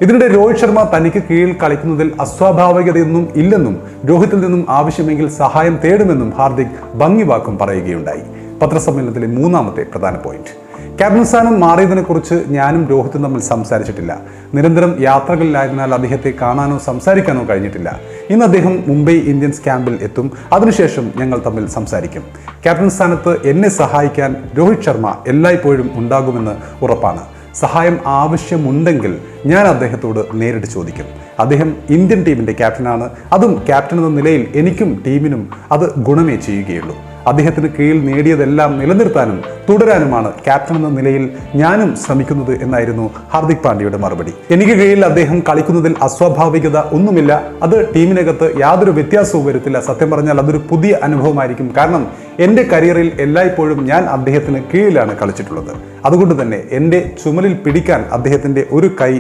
ഇതിനിടെ രോഹിത് ശർമ്മ തനിക്ക് കീഴിൽ കളിക്കുന്നതിൽ അസ്വാഭാവികതയൊന്നും ഇല്ലെന്നും രോഹിത്തിൽ നിന്നും ആവശ്യമെങ്കിൽ സഹായം തേടുമെന്നും ഹാർദിക് ഭംഗിവാക്കും പറയുകയുണ്ടായി. പത്രസമ്മേളനത്തിലെ മൂന്നാമത്തെ പ്രധാന പോയിന്റ്. ക്യാപ്റ്റൻ സ്ഥാനം മാറിയതിനെക്കുറിച്ച് ഞാനും രോഹിത്തും തമ്മിൽ സംസാരിച്ചിട്ടില്ല. നിരന്തരം യാത്രകളിലായതിനാൽ അദ്ദേഹത്തെ കാണാനോ സംസാരിക്കാനോ കഴിഞ്ഞിട്ടില്ല. ഇന്ന് അദ്ദേഹം മുംബൈ ഇന്ത്യൻസ് ക്യാമ്പിൽ എത്തും. അതിനുശേഷം ഞങ്ങൾ തമ്മിൽ സംസാരിക്കും. ക്യാപ്റ്റൻ സ്ഥാനത്ത് എന്നെ സഹായിക്കാൻ രോഹിത് ശർമ്മ എല്ലായ്പ്പോഴും ഉണ്ടാകുമെന്ന് ഉറപ്പാണ്. സഹായം ആവശ്യമുണ്ടെങ്കിൽ ഞാൻ അദ്ദേഹത്തോട് നേരിട്ട് ചോദിക്കും. അദ്ദേഹം ഇന്ത്യൻ ടീമിൻ്റെ ക്യാപ്റ്റനാണ്. അതും ക്യാപ്റ്റൻ എന്ന നിലയിൽ എനിക്കും ടീമിനും അത് ഗുണമേ ചെയ്യുകയുള്ളൂ. അദ്ദേഹത്തിന് കീഴിൽ നേടിയതെല്ലാം നിലനിർത്താനും തുടരാനുമാണ് ക്യാപ്റ്റൻ എന്ന നിലയിൽ ഞാനും ശ്രമിക്കുന്നത് എന്നായിരുന്നു ഹാർദിക് പാണ്ഡ്യയുടെ മറുപടി. എനിക്ക് കീഴിൽ അദ്ദേഹം കളിക്കുന്നതിൽ അസ്വാഭാവികത ഒന്നുമില്ല. അത് ടീമിനകത്ത് യാതൊരു വ്യത്യാസവും വരുത്തില്ല. സത്യം പറഞ്ഞാൽ അതൊരു പുതിയ അനുഭവമായിരിക്കും. കാരണം എൻ്റെ കരിയറിൽ എല്ലായ്പ്പോഴും ഞാൻ അദ്ദേഹത്തിന് കീഴിലാണ് കളിച്ചിട്ടുള്ളത്. അതുകൊണ്ട് തന്നെ എൻ്റെ ചുമലിൽ പിടിക്കാൻ അദ്ദേഹത്തിൻ്റെ ഒരു കൈ